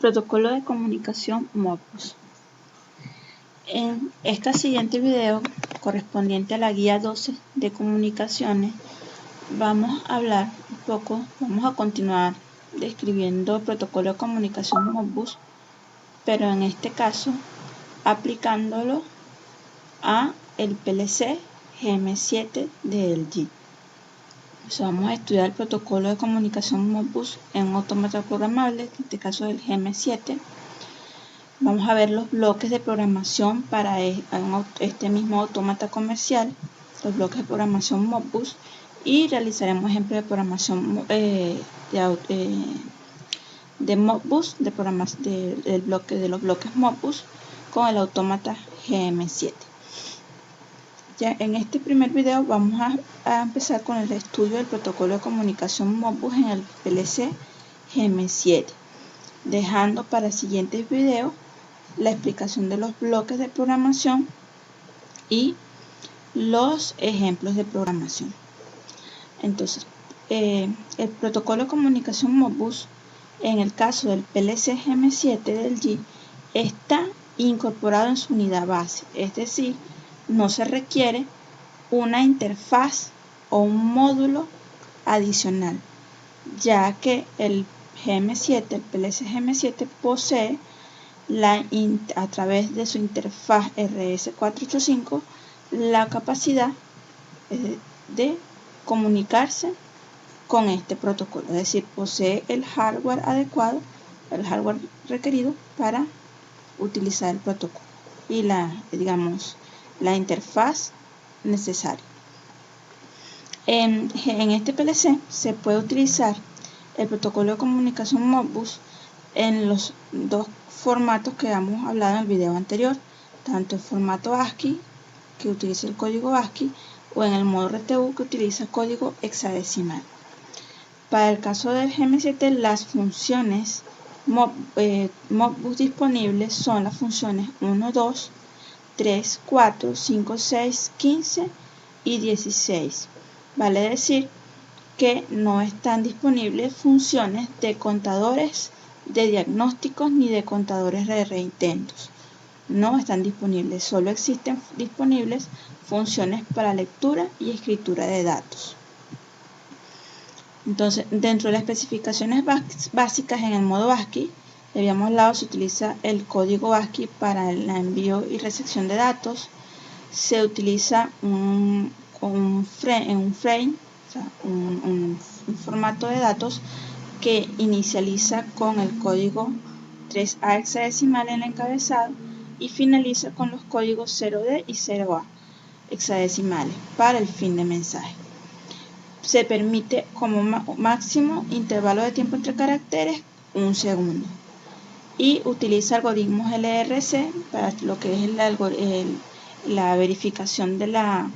Protocolo de comunicación Modbus. En este siguiente video, correspondiente a la guía 12 de comunicaciones, vamos a continuar describiendo el protocolo de comunicación Modbus, pero en este caso aplicándolo a el PLC GM7 de LG. Vamos a estudiar el protocolo de comunicación Modbus en un autómata programable, en este caso el GM7. Vamos a ver los bloques de programación para este mismo autómata comercial, los bloques de programación Modbus, y realizaremos ejemplos de programación de Modbus, de los bloques Modbus con el autómata GM7. Ya en este primer video vamos a empezar con el estudio del protocolo de comunicación Modbus en el PLC GM7, dejando para siguientes videos la explicación de los bloques de programación y los ejemplos de programación. Entonces, el protocolo de comunicación Modbus en el caso del PLC GM7 del LG está incorporado en su unidad base, es decir, no se requiere una interfaz o un módulo adicional, ya que el GM7, el PLC GM7 posee a través de su interfaz RS485 la capacidad de comunicarse con este protocolo, es decir, posee el hardware adecuado, el hardware requerido para utilizar el protocolo y la interfaz necesaria. En este PLC se puede utilizar el protocolo de comunicación Modbus en los dos formatos que hemos hablado en el video anterior, tanto el formato ASCII, que utiliza el código ASCII, o en el modo RTU, que utiliza código hexadecimal. Para el caso del GM7, las funciones Modbus disponibles son las funciones 1, 2, 3, 4, 5, 6, 15 y 16. Vale decir que no están disponibles funciones de contadores de diagnósticos ni de contadores de reintentos. No están disponibles, solo existen disponibles funciones para lectura y escritura de datos. Entonces, dentro de las especificaciones básicas en el modo ASCII, habíamos hablado, se utiliza el código ASCII para el envío y recepción de datos. Se utiliza un formato de datos que inicializa con el código 3A hexadecimal en el encabezado y finaliza con los códigos 0D y 0A hexadecimales para el fin de mensaje. Se permite como máximo intervalo de tiempo entre caracteres 1 segundo y utiliza algoritmos LRC para lo que es la verificación de la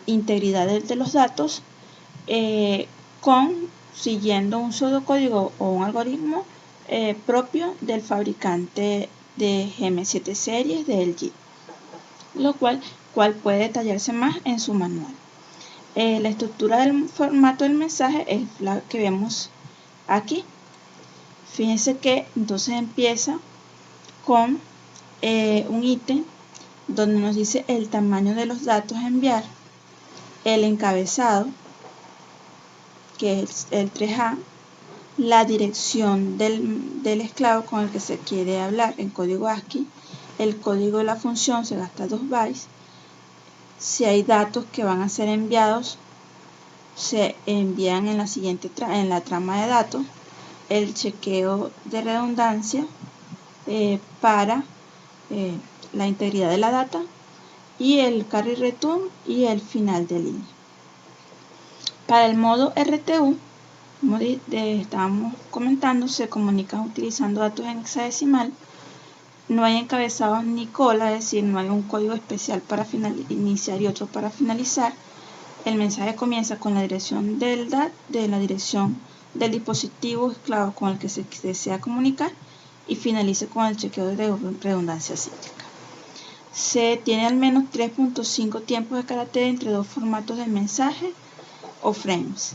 integridad de los datos, siguiendo un pseudocódigo o un algoritmo propio del fabricante de GM7 series de LG, lo cual puede detallarse más en su manual. La estructura del formato del mensaje es la que vemos aquí. Fíjense que entonces empieza con un ítem donde nos dice el tamaño de los datos a enviar, el encabezado, que es el 3A, la dirección del esclavo con el que se quiere hablar en código ASCII, el código de la función se gasta 2 bytes, si hay datos que van a ser enviados, se envían en la trama de datos, el chequeo de redundancia para la integridad de la data y el carry return y el final de línea. Para el modo RTU, como estábamos comentando, se comunican utilizando datos en hexadecimal. No hay encabezados ni cola, es decir, no hay un código especial para iniciar y otro para finalizar. El mensaje comienza con la dirección de la dirección del dispositivo esclavo con el que se desea comunicar y finaliza con el chequeo de redundancia cíclica. Se tiene al menos 3.5 tiempos de carácter entre dos formatos de mensaje o frames.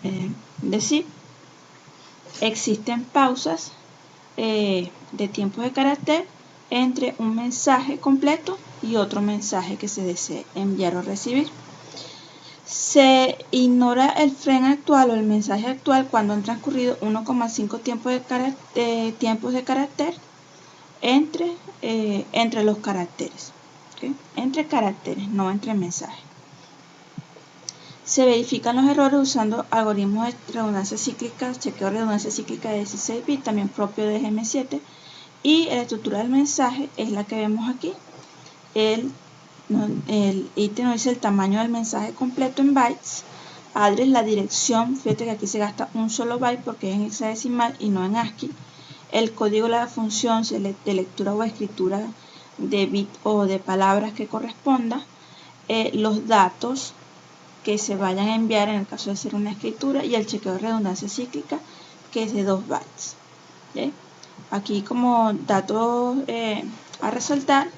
Es decir, existen pausas de tiempos de carácter entre un mensaje completo y otro mensaje que se desee enviar o recibir. Se ignora el frame actual o el mensaje actual cuando han transcurrido 1,5 tiempos de carácter entre los caracteres. ¿Okay? Entre caracteres, no entre mensajes. Se verifican los errores usando algoritmos de redundancia cíclica, chequeo de redundancia cíclica de 16 bits, también propio de GM7. Y la estructura del mensaje es la que vemos aquí. El ítem nos dice el tamaño del mensaje completo en bytes, address, la dirección, fíjate que aquí se gasta un solo byte porque es en hexadecimal y no en ASCII, el código de la función de lectura o escritura de bit o de palabras que corresponda, los datos que se vayan a enviar en el caso de ser una escritura y el chequeo de redundancia cíclica que es de 2 bytes. ¿Okay? Aquí como dato a resaltar,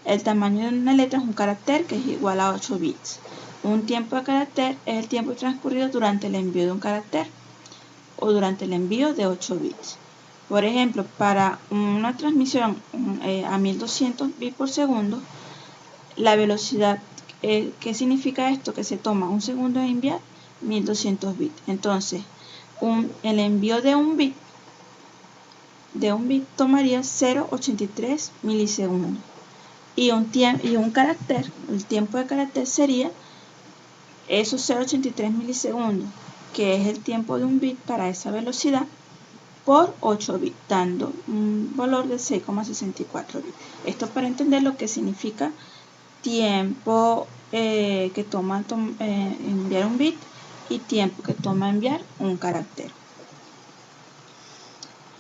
el tamaño de una letra es un carácter que es igual a 8 bits. Un tiempo de carácter es el tiempo transcurrido durante el envío de un carácter o durante el envío de 8 bits. Por ejemplo, para una transmisión a 1200 bits por segundo, la velocidad, ¿qué significa esto? Que se toma un segundo de enviar 1200 bits. Entonces, el envío de un bit tomaría 0,83 milisegundos. Y un carácter, el tiempo de carácter sería esos 0,83 milisegundos, que es el tiempo de un bit para esa velocidad, por 8 bits, dando un valor de 6,64 bits. Esto para entender lo que significa tiempo que toma enviar un bit y tiempo que toma enviar un carácter.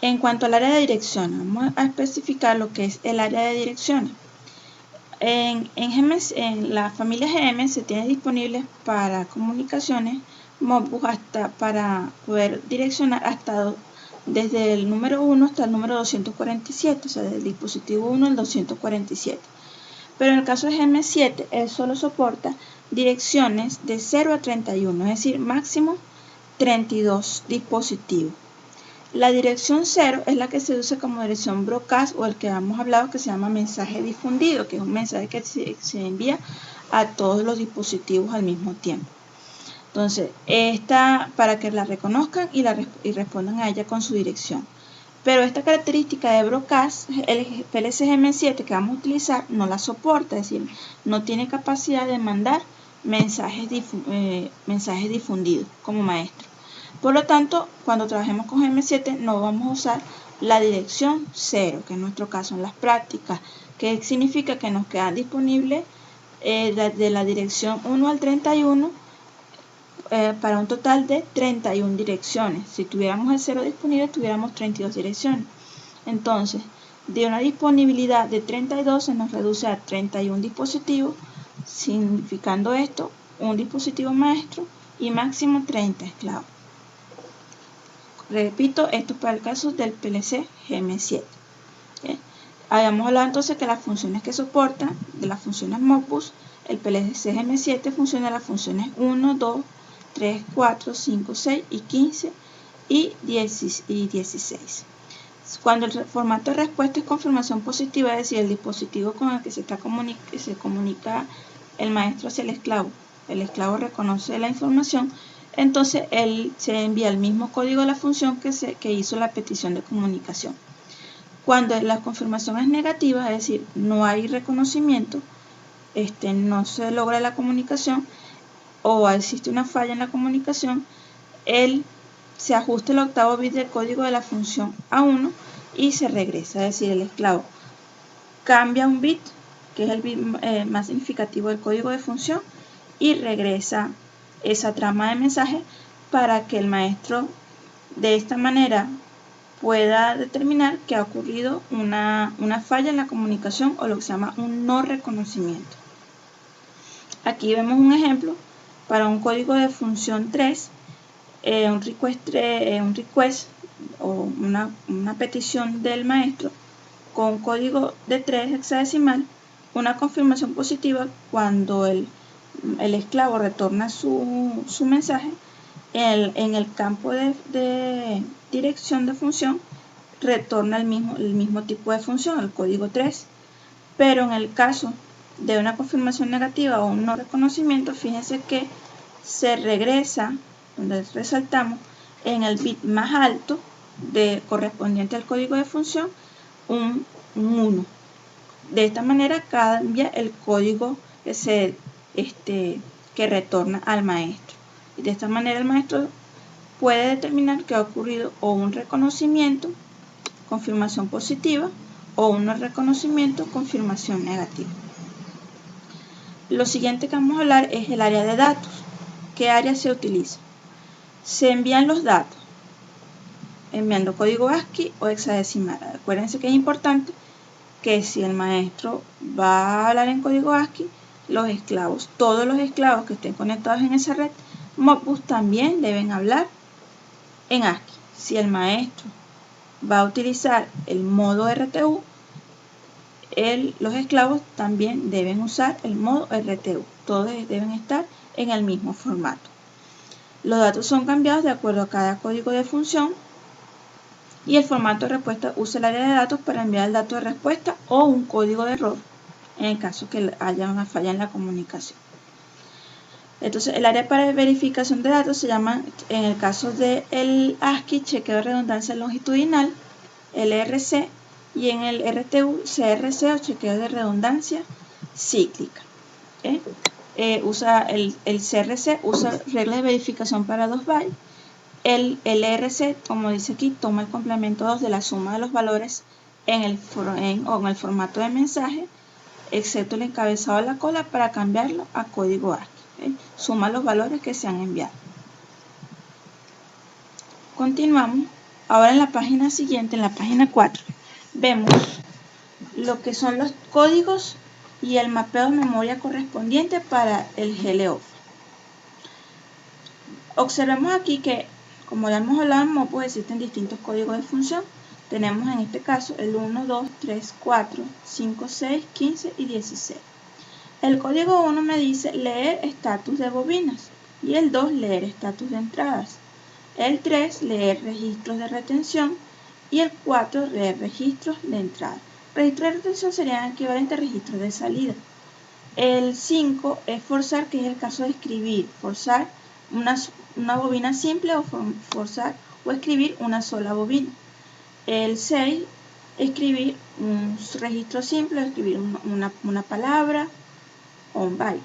En cuanto al área de dirección, vamos a especificar lo que es el área de direcciones. En la familia GM se tiene disponibles para comunicaciones Modbus para poder direccionar desde el número 1 hasta el número 247, o sea, del dispositivo 1 al 247. Pero en el caso de GM7, él solo soporta direcciones de 0 a 31, es decir, máximo 32 dispositivos. La dirección 0 es la que se usa como dirección broadcast o el que hemos hablado que se llama mensaje difundido, que es un mensaje que se envía a todos los dispositivos al mismo tiempo. Entonces, esta para que la reconozcan y respondan a ella con su dirección. Pero esta característica de broadcast, el PLC GM7 que vamos a utilizar no la soporta, es decir, no tiene capacidad de mandar mensajes difundidos como maestro. Por lo tanto, cuando trabajemos con GM7 no vamos a usar la dirección 0, que en nuestro caso en las prácticas, que significa que nos quedan disponibles de la dirección 1 al 31 para un total de 31 direcciones. Si tuviéramos el 0 disponible, tuviéramos 32 direcciones. Entonces, de una disponibilidad de 32 se nos reduce a 31 dispositivos, significando esto un dispositivo maestro y máximo 30 esclavos. Repito, esto es para el caso del PLC GM7. ¿Okay? Habíamos hablado entonces que las funciones que soporta, de las funciones Modbus, el PLC GM7 funciona las funciones 1, 2, 3, 4, 5, 6 y 15 y 16. Cuando el formato de respuesta es confirmación positiva, es decir, el dispositivo con el que se comunica el maestro hacia el esclavo reconoce la información, entonces él se envía el mismo código de la función que hizo la petición de comunicación. Cuando la confirmación es negativa, es decir, no hay reconocimiento, no se logra la comunicación o existe una falla en la comunicación, se ajusta el octavo bit del código de la función a 1 y se regresa, es decir, el esclavo cambia un bit, que es el bit más significativo del código de función, y regresa esa trama de mensaje para que el maestro de esta manera pueda determinar que ha ocurrido una falla en la comunicación o lo que se llama un no reconocimiento. Aquí vemos un ejemplo para un código de función 3, un request o una petición del maestro con un código de 3 hexadecimal, una confirmación positiva cuando el esclavo retorna su mensaje, en el campo de dirección de función retorna el mismo tipo de función, el código 3. Pero en el caso de una confirmación negativa o un no reconocimiento, fíjense que se regresa, donde resaltamos, en el bit más alto correspondiente al código de función, un 1. De esta manera cambia el código que retorna al maestro. Y de esta manera el maestro puede determinar que ha ocurrido o un reconocimiento, confirmación positiva, o un no reconocimiento, confirmación negativa. Lo siguiente que vamos a hablar es el área de datos. ¿Qué área se utiliza? Se envían los datos enviando código ASCII o hexadecimal. Acuérdense que es importante que si el maestro va a hablar en código ASCII, los esclavos, todos los esclavos que estén conectados en esa red Modbus también deben hablar en ASCII. Si el maestro va a utilizar el modo RTU, los esclavos también deben usar el modo RTU. Todos deben estar en el mismo formato. Los datos son cambiados de acuerdo a cada código de función y el formato de respuesta usa el área de datos para enviar el dato de respuesta o un código de error en el caso que haya una falla en la comunicación. Entonces, el área para verificación de datos se llama, en el caso del ASCII, chequeo de redundancia longitudinal, LRC, y en el RTU, CRC o chequeo de redundancia cíclica. El CRC usa reglas de verificación para 2 bytes. El LRC, como dice aquí, toma el complemento 2 de la suma de los valores en el formato de mensaje, excepto el encabezado de la cola, para cambiarlo a código ASCII. Suma los valores que se han enviado. Continuamos. Ahora en la página siguiente, en la página 4, vemos lo que son los códigos y el mapeo de memoria correspondiente para el GLO. Observemos aquí que, como ya hemos hablado en Modbus, existen distintos códigos de función. Tenemos en este caso el 1, 2, 3, 4, 5, 6, 15 y 16. El código 1 me dice leer estatus de bobinas y el 2 leer estatus de entradas. El 3 leer registros de retención y el 4 leer registros de entrada. Registros de retención serían equivalentes a registros de salida. El 5 es forzar, que es el caso de escribir, forzar una bobina simple o forzar o escribir una sola bobina. El 6, escribir un registro simple, escribir una palabra o un byte.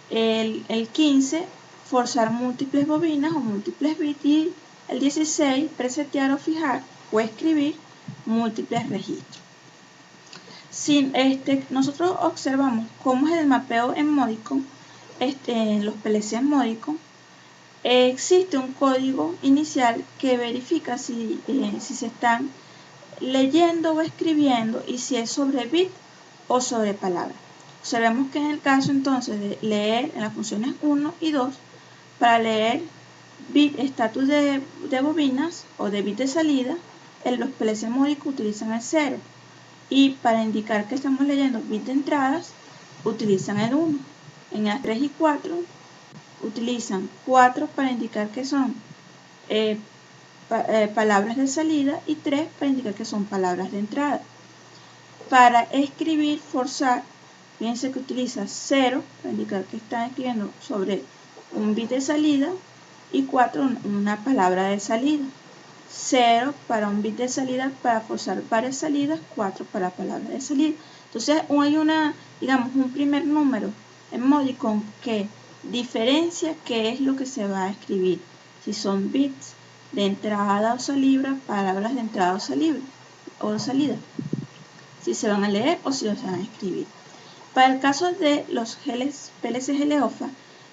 El 15, forzar múltiples bobinas o múltiples bits, y el 16, presetear o fijar o escribir múltiples registros. Nosotros observamos cómo es el mapeo en Modicon, en los PLC en Modicon. Existe un código inicial que verifica si se están leyendo o escribiendo y si es sobre bit o sobre palabra. Observemos que en el caso entonces de leer en las funciones 1 y 2, para leer bit estatus de bobinas o de bit de salida, los PLC Modicon utilizan el 0. Y para indicar que estamos leyendo bit de entradas, utilizan el 1. En las 3 y 4, utilizan 4 para indicar que son palabras de salida y 3 para indicar que son palabras de entrada. Para escribir, forzar, fíjense que utiliza 0 para indicar que están escribiendo sobre un bit de salida y 4 una palabra de salida. 0 para un bit de salida para forzar varias salidas, 4 para palabras de salida. Entonces hay un primer número en Modicon que diferencia qué es lo que se va a escribir. Si son bits de entrada o salida, palabras de entrada o salida. Si se van a leer o si se van a escribir. Para el caso de los PLC GLOFA,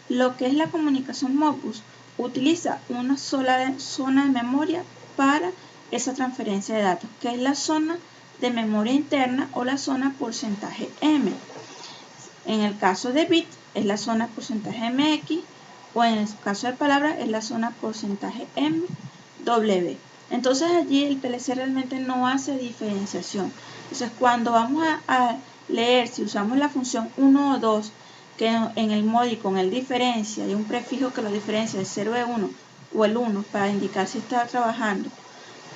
lo que es la comunicación Modbus utiliza una sola zona de memoria para esa transferencia de datos, que es la zona de memoria interna o la zona porcentaje M. En el caso de bit es la zona porcentaje MX o en el caso de palabra es la zona porcentaje MW. Entonces allí el PLC realmente no hace diferenciación. Entonces cuando vamos a leer, si usamos la función 1 o 2, que en el módico, en el diferencia, hay un prefijo que lo diferencia, el 0 de 1 o el 1 para indicar si está trabajando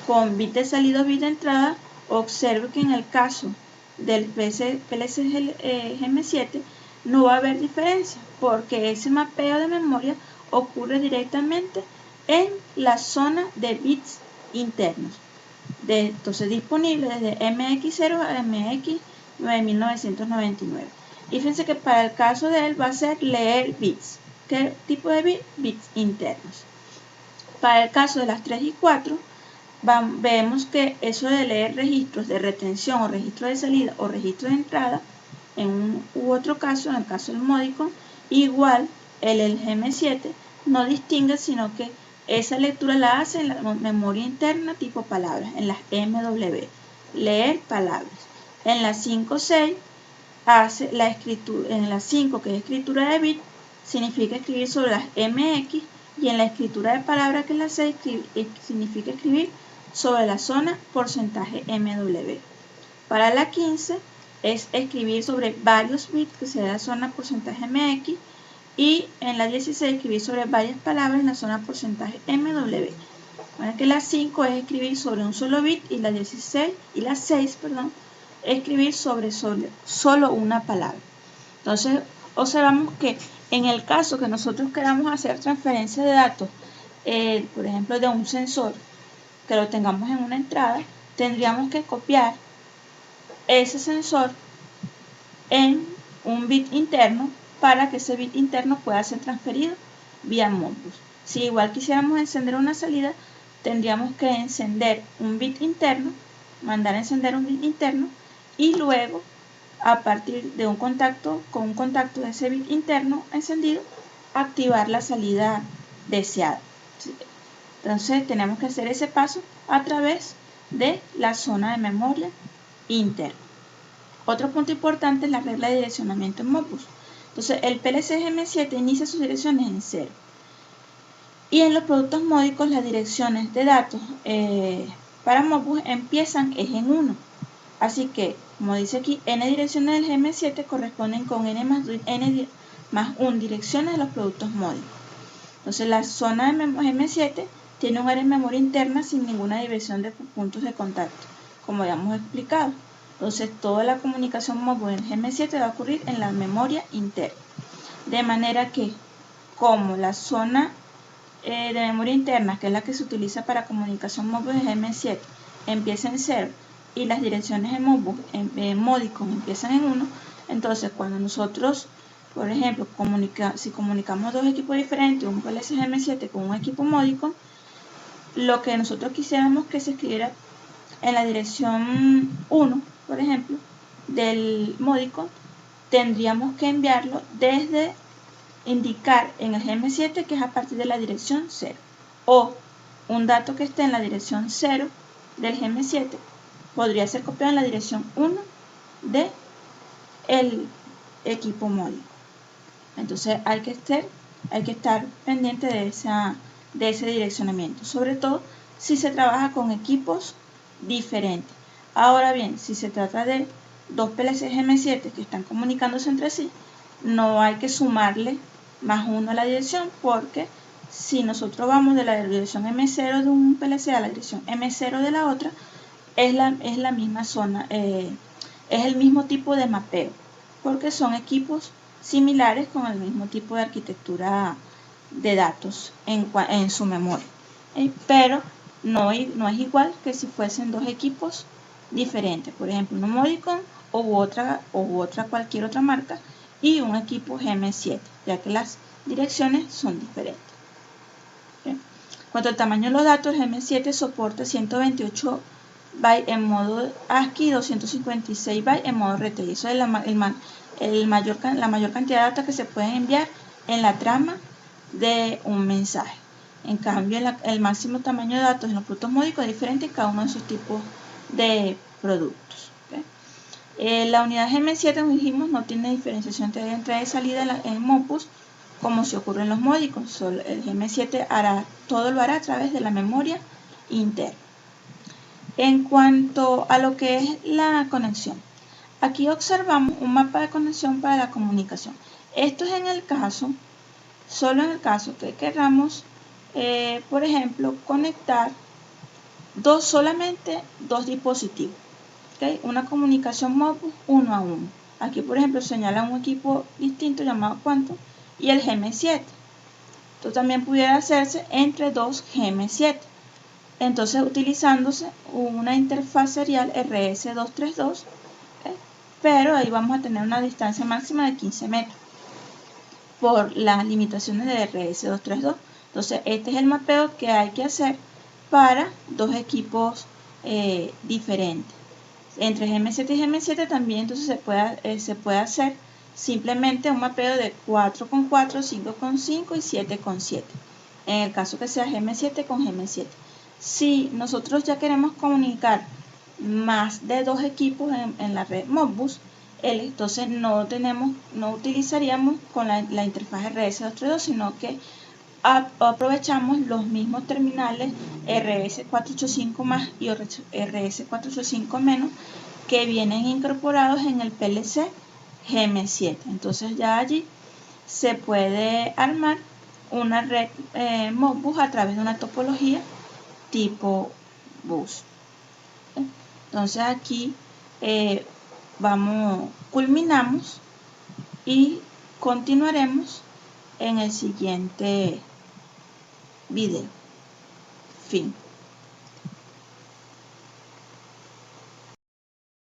con bit de salida o bit de entrada, observe que en el caso del PLC-GM7 no va a haber diferencia porque ese mapeo de memoria ocurre directamente en la zona de bits internos. Entonces disponible desde MX0 a MX9999. Y fíjense que para el caso de él va a ser leer bits. ¿Qué tipo de bits? Bits internos. Para el caso de las 3 y 4, vemos que eso de leer registros de retención o registro de salida o registro de entrada, en un u otro caso, en el caso del módico, igual el GM7 no distingue, sino que esa lectura la hace en la memoria interna tipo palabras, en las MW, leer palabras. En la 5.6 hace la escritura, en la 5 que es escritura de bit, significa escribir sobre las MX, y en la escritura de palabras que es la 6 significa escribir sobre la zona porcentaje MW. Para la 15 es escribir sobre varios bits que sea la zona porcentaje MX, y en la 16 escribir sobre varias palabras en la zona porcentaje MW. Bueno, que la 5 es escribir sobre un solo bit, y la 6 escribir sobre solo una palabra. Entonces observamos que en el caso que nosotros queramos hacer transferencia de datos, por ejemplo de un sensor, que lo tengamos en una entrada, tendríamos que copiar ese sensor en un bit interno para que ese bit interno pueda ser transferido vía Modbus. Si igual quisiéramos encender una salida, tendríamos que encender un bit interno, mandar a encender un bit interno, y luego a partir de un contacto, con un contacto de ese bit interno encendido, activar la salida deseada. Entonces tenemos que hacer ese paso a través de la zona de memoria interna. Otro punto importante es la regla de direccionamiento en Modbus. Entonces el PLC-GM7 inicia sus direcciones en 0. Y en los productos módicos las direcciones de datos para Modbus empiezan en 1. Así que, como dice aquí, n direcciones del GM7 corresponden con n más 1 direcciones de los productos módicos. Entonces la zona de GM7 tiene un área de memoria interna sin ninguna división de puntos de contacto, como ya hemos explicado. Entonces toda la comunicación Modbus en GM7 va a ocurrir en la memoria interna. De manera que, como la zona de memoria interna, que es la que se utiliza para comunicación Modbus en GM7, empieza en 0 y las direcciones en Modbus módicos empiezan en 1, entonces cuando nosotros, por ejemplo, si comunicamos dos equipos diferentes, un PLC GM7 con un equipo módico, lo que nosotros quisiéramos que se escribiera en la dirección 1, por ejemplo, del módico, tendríamos que enviarlo desde indicar en el GM7 que es a partir de la dirección 0, o un dato que esté en la dirección 0 del GM7 podría ser copiado en la dirección 1 del equipo módico. Entonces hay que estar pendiente de ese direccionamiento, sobre todo si se trabaja con equipos diferentes. Ahora bien, si se trata de dos PLC GM7 que están comunicándose entre sí, no hay que sumarle más 1 a la dirección, porque si nosotros vamos de la dirección M0 de un PLC a la dirección M0 de la otra, es la misma zona, es el mismo tipo de mapeo, porque son equipos similares con el mismo tipo de arquitectura de datos en su memoria. Pero no es igual que si fuesen dos equipos diferentes, por ejemplo, un Modicon u otra cualquier otra marca y un equipo GM7, ya que las direcciones son diferentes. ¿Okay? Cuanto al tamaño de los datos, el GM7 soporta 128 bytes en modo ASCII y 256 bytes en modo RTI. Eso es la mayor cantidad de datos que se pueden enviar en la trama de un mensaje. En cambio, el máximo tamaño de datos en los productos módicos es diferente en cada uno de esos tipos de productos. ¿Okay? La unidad GM7, como dijimos, no tiene diferenciación entre entrada y salida en Modbus, como se ocurre en los módicos. El GM7 todo lo hará a través de la memoria interna. En cuanto a lo que es la conexión, aquí observamos un mapa de conexión para la comunicación. Esto es en el caso, solo en el caso que queramos, por ejemplo, conectar solamente dos dispositivos, ¿okay? Una comunicación Modbus 1 a 1. Aquí, por ejemplo, señala un equipo distinto llamado Quantum y el GM7. Esto también pudiera hacerse entre dos GM7. Entonces, utilizándose una interfaz serial RS232, ¿okay? Pero ahí vamos a tener una distancia máxima de 15 metros por las limitaciones de RS232. Entonces, este es el mapeo que hay que hacer para dos equipos diferentes. Entre GM7 y GM7 también entonces se puede hacer simplemente un mapeo de 4x4, 5x5 y 7x7. En el caso que sea GM7 con GM7. Si nosotros ya queremos comunicar más de dos equipos en la red Modbus, entonces no utilizaríamos con la interfaz RS232, sino que aprovechamos los mismos terminales RS485 más y RS485 menos que vienen incorporados en el PLC GM7. Entonces ya allí se puede armar una red Modbus a través de una topología tipo bus. Entonces aquí culminamos y continuaremos en el siguiente video. Fin.